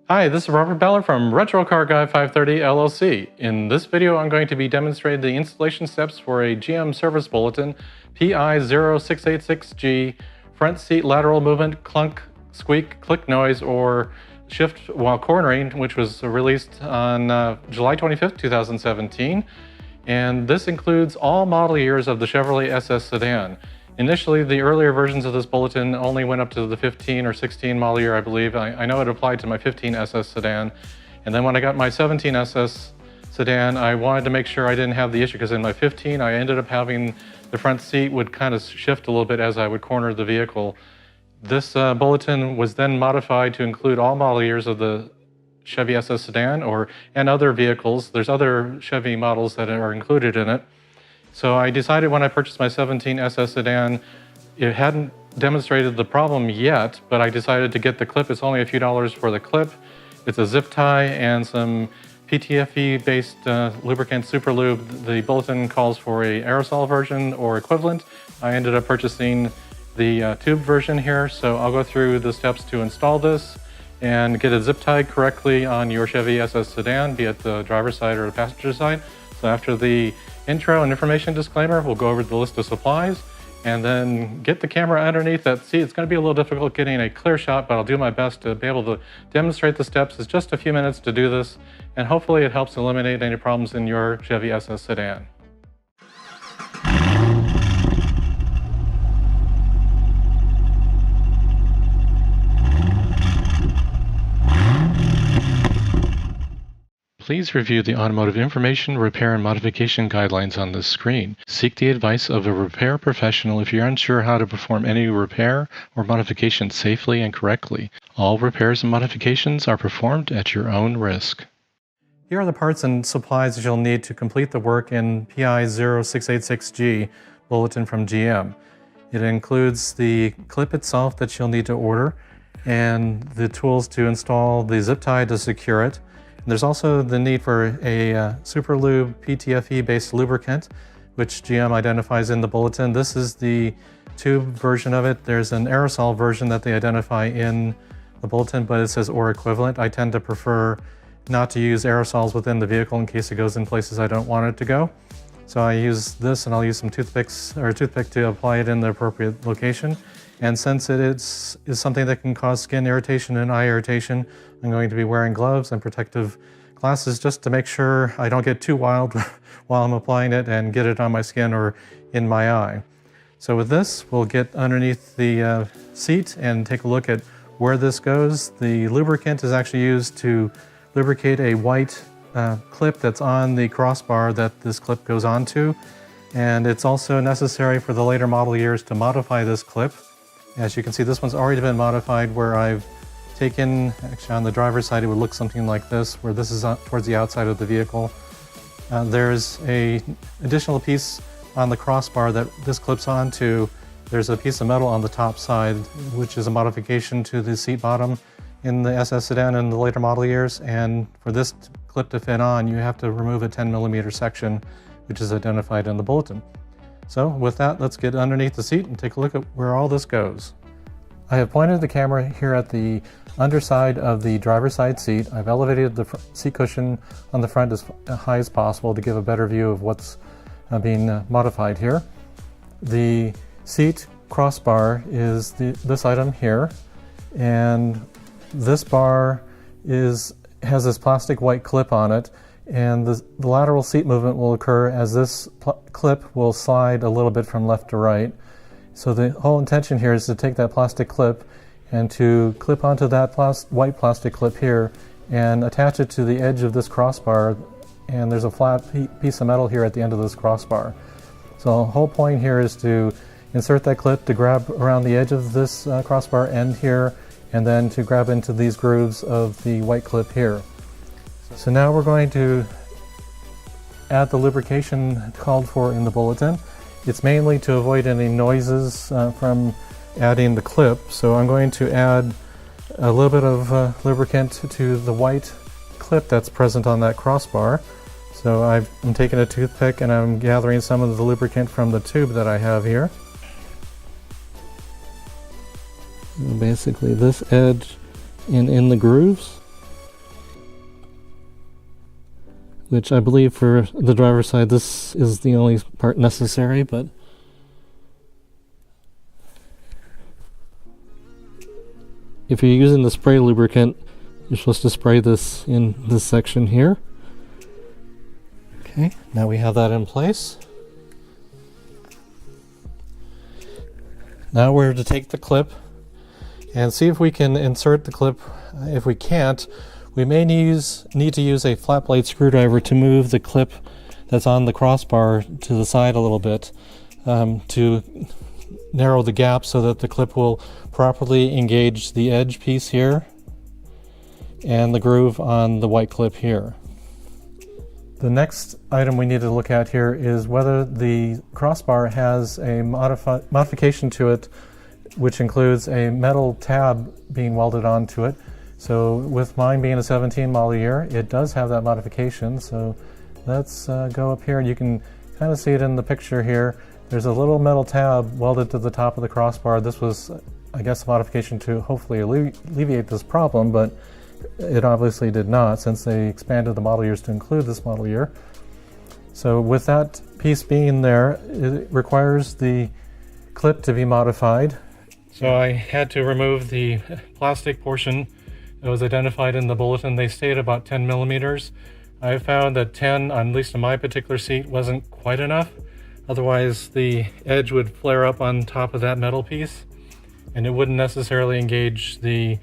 Hi, this is Robert Beller from Retro Car Guy 530 LLC. In this video, I'm going to be demonstrating the installation steps for a GM service bulletin PI0686G front seat lateral movement clunk, squeak, click noise, or shift while cornering, which was released on July 25th, 2017. And this includes all model years of the Chevrolet SS Sedan. Initially, the earlier versions of this bulletin only went up to the 15 or 16 model year, I believe. I know it applied to my 15 SS Sedan. And then when I got my 17 SS Sedan, I wanted to make sure I didn't have the issue, because in my 15, I ended up having the front seat would kind of shift a little bit as I would corner the vehicle. This bulletin was then modified to include all model years of the Chevy SS Sedan and other vehicles. There's other Chevy models that are included in it. So I decided when I purchased my 17 SS Sedan, it hadn't demonstrated the problem yet, but I decided to get the clip. It's only a few dollars for the clip. It's a zip tie and some PTFE based lubricant Super Lube. The bulletin calls for a aerosol version or equivalent. I ended up purchasing the tube version here, so I'll go through the steps to install this and get it zip tied correctly on your Chevy SS Sedan, be it the driver's side or the passenger side. So after the intro and information disclaimer, we'll go over the list of supplies and then get the camera underneath that seat. It's going to be a little difficult getting a clear shot, but I'll do my best to be able to demonstrate the steps. It's just a few minutes to do this, and hopefully it helps eliminate any problems in your Chevy SS Sedan. Please review the automotive information, repair, and modification guidelines on this screen. Seek the advice of a repair professional if you're unsure how to perform any repair or modification safely and correctly. All repairs and modifications are performed at your own risk. Here are the parts and supplies that you'll need to complete the work in PI0686G bulletin from GM. It includes the clip itself that you'll need to order and the tools to install the zip tie to secure it. There's also the need for a Super Lube PTFE based lubricant, which GM identifies in the bulletin. This is the tube version of it. There's an aerosol version that they identify in the bulletin, but it says or equivalent. I tend to prefer not to use aerosols within the vehicle in case it goes in places I don't want it to go. So I use this, and I'll use some toothpicks or a toothpick to apply it in the appropriate location. And since it is something that can cause skin irritation and eye irritation, I'm going to be wearing gloves and protective glasses just to make sure I don't get too wild while I'm applying it and get it on my skin or in my eye. So with this, we'll get underneath the seat and take a look at where this goes. The lubricant is actually used to lubricate a white clip that's on the crossbar that this clip goes onto. And it's also necessary for the later model years to modify this clip. As you can see, this one's already been modified where I've taken, actually on the driver's side it would look something like this, where this is towards the outside of the vehicle. There's an additional piece on the crossbar that this clips onto. There's a piece of metal on the top side, which is a modification to the seat bottom in the SS Sedan in the later model years. And for this clip to fit on, you have to remove a 10mm section, which is identified in the bulletin. So with that, let's get underneath the seat and take a look at where all this goes. I have pointed the camera here at the underside of the driver's side seat. I've elevated the seat cushion on the front as high as possible to give a better view of what's being modified here. The seat crossbar is this item here, and this bar has this plastic white clip on it, and the lateral seat movement will occur as this clip will slide a little bit from left to right. So the whole intention here is to take that plastic clip and to clip onto that white plastic clip here and attach it to the edge of this crossbar, and there's a flat piece of metal here at the end of this crossbar. So the whole point here is to insert that clip to grab around the edge of this crossbar end here, and then to grab into these grooves of the white clip here. So now we're going to add the lubrication called for in the bulletin. It's mainly to avoid any noises from adding the clip. So I'm going to add a little bit of lubricant to the white clip that's present on that crossbar. So I'm taking a toothpick and I'm gathering some of the lubricant from the tube that I have here. Basically this edge in the grooves. which I believe for the driver's side this is the only part necessary, but if you're using the spray lubricant, you're supposed to spray this in this section here. Okay, now we have that in place. Now we're to take the clip and see if we can insert the clip. If we can't, we may need to use a flat blade screwdriver to move the clip that's on the crossbar to the side a little bit to narrow the gap so that the clip will properly engage the edge piece here and the groove on the white clip here. The next item we need to look at here is whether the crossbar has a modification to it, which includes a metal tab being welded onto it. So with mine being a 17 model year, it does have that modification. So let's go up here and you can kind of see it in the picture here. There's a little metal tab welded to the top of the crossbar. This was, I guess, a modification to hopefully alleviate this problem, but it obviously did not, since they expanded the model years to include this model year. So with that piece being there, it requires the clip to be modified. So I had to remove the plastic portion that was identified in the bulletin. They stayed about 10 millimeters. I found that 10, at least in my particular seat, wasn't quite enough. Otherwise the edge would flare up on top of that metal piece and it wouldn't necessarily engage the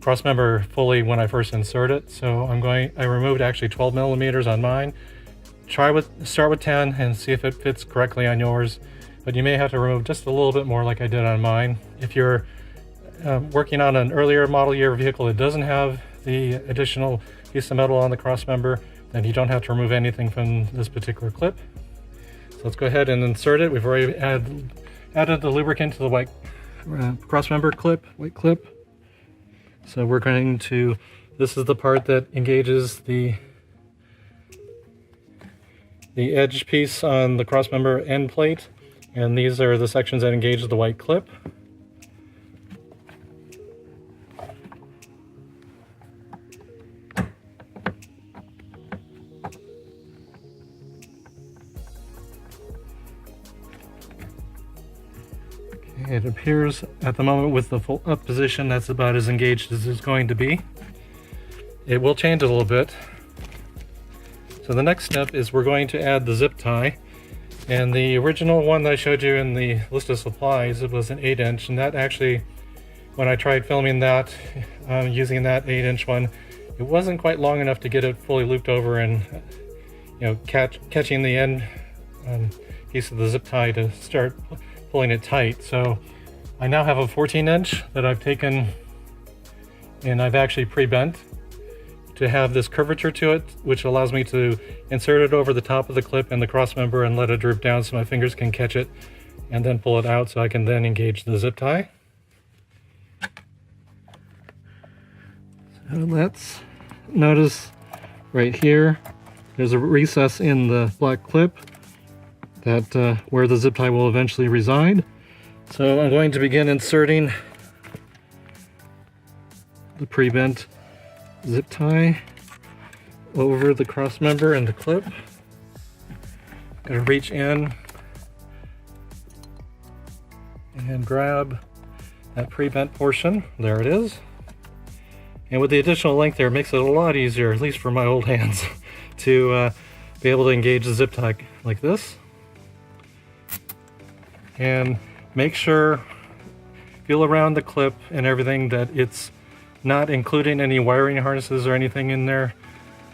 crossmember fully when I first insert it. So I removed actually 12 millimeters on mine. Start with 10 and see if it fits correctly on yours, but you may have to remove just a little bit more like I did on mine. If you're working on an earlier model year vehicle that doesn't have the additional piece of metal on the crossmember, then you don't have to remove anything from this particular clip. So let's go ahead and insert it. We've already added the lubricant to the white crossmember clip, white clip. So we're going to, this is the part that engages the edge piece on the crossmember end plate, and these are the sections that engage the white clip. It appears at the moment with the full up position that's about as engaged as it's going to be. It will change a little bit. So the next step is we're going to add the zip tie. And the original one that I showed you in the list of supplies, it was an 8-inch, and that actually, when I tried filming that using that 8-inch one, it wasn't quite long enough to get it fully looped over and catching the end piece of the zip tie to start pulling it tight. So I now have a 14-inch that I've taken and I've actually pre-bent to have this curvature to it, which allows me to insert it over the top of the clip and the crossmember and let it droop down so my fingers can catch it and then pull it out so I can then engage the zip tie. So let's notice right here there's a recess in the black clip that where the zip tie will eventually reside. So I'm going to begin inserting the pre-bent zip tie over the crossmember and the clip. I'm going to reach in and grab that pre-bent portion. There it is. And with the additional length there, it makes it a lot easier, at least for my old hands, to be able to engage the zip tie like this. And make sure, feel around the clip and everything that it's not including any wiring harnesses or anything in there.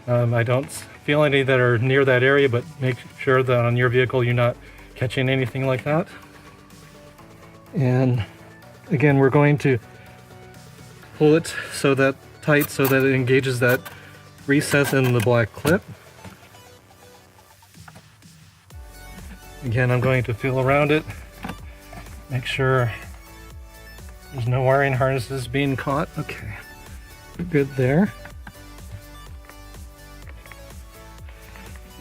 I don't feel any that are near that area, but make sure that on your vehicle you're not catching anything like that. And again, we're going to pull it so that tight so that it engages that recess in the black clip. Again, I'm going to feel around it. Make sure there's no wiring harnesses being caught. Okay, we're good there.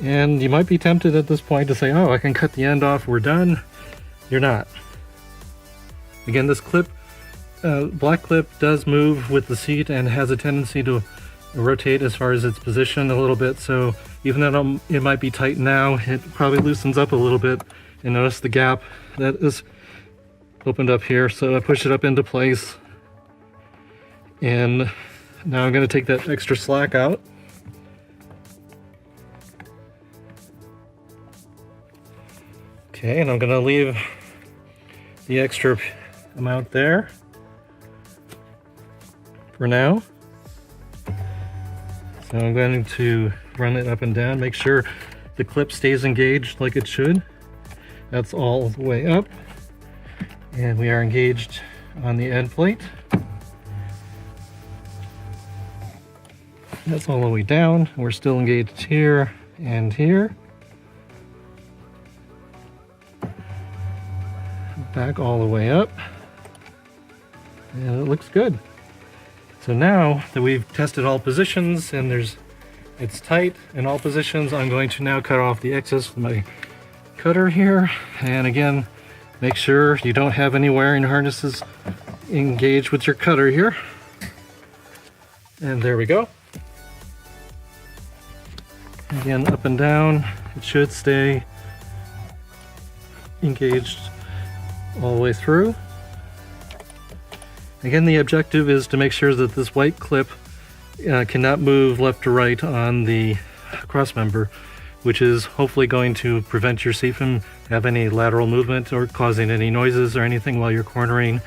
And you might be tempted at this point to say, oh, I can cut the end off, we're done. You're not. Again, this clip, black clip does move with the seat and has a tendency to rotate as far as its position a little bit, so Even though it might be tight now, it probably loosens up a little bit. And notice the gap that is opened up here, so I push it up into place. And now I'm going to take that extra slack out. Okay, and I'm going to leave the extra amount there for now. So I'm going to run it up and down, make sure the clip stays engaged like it should. That's all the way up. And we are engaged on the end plate. That's all the way down. We're still engaged here and here. Back all the way up. And it looks good. So now that we've tested all positions and it's tight in all positions, I'm going to now cut off the excess with my cutter here. And again, make sure you don't have any wiring harnesses engaged with your cutter here. And there we go. Again, up and down, it should stay engaged all the way through. Again, the objective is to make sure that this white clip cannot move left or right on the cross member, which is hopefully going to prevent your seat from having any lateral movement or causing any noises or anything while you're cornering.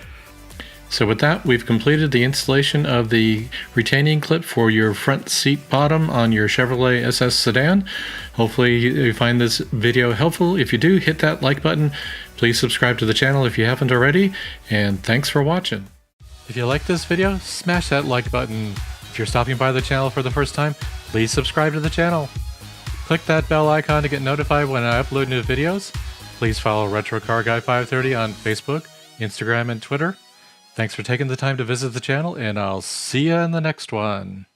So with that, we've completed the installation of the retaining clip for your front seat bottom on your Chevrolet SS Sedan. Hopefully you find this video helpful. If you do, hit that like button. Please subscribe to the channel if you haven't already, and thanks for watching. If you like this video, smash that like button. If you're stopping by the channel for the first time, please subscribe to the channel. Click that bell icon to get notified when I upload new videos. Please follow Retro Car Guy 530 on Facebook, Instagram, and Twitter. Thanks for taking the time to visit the channel, and I'll see you in the next one.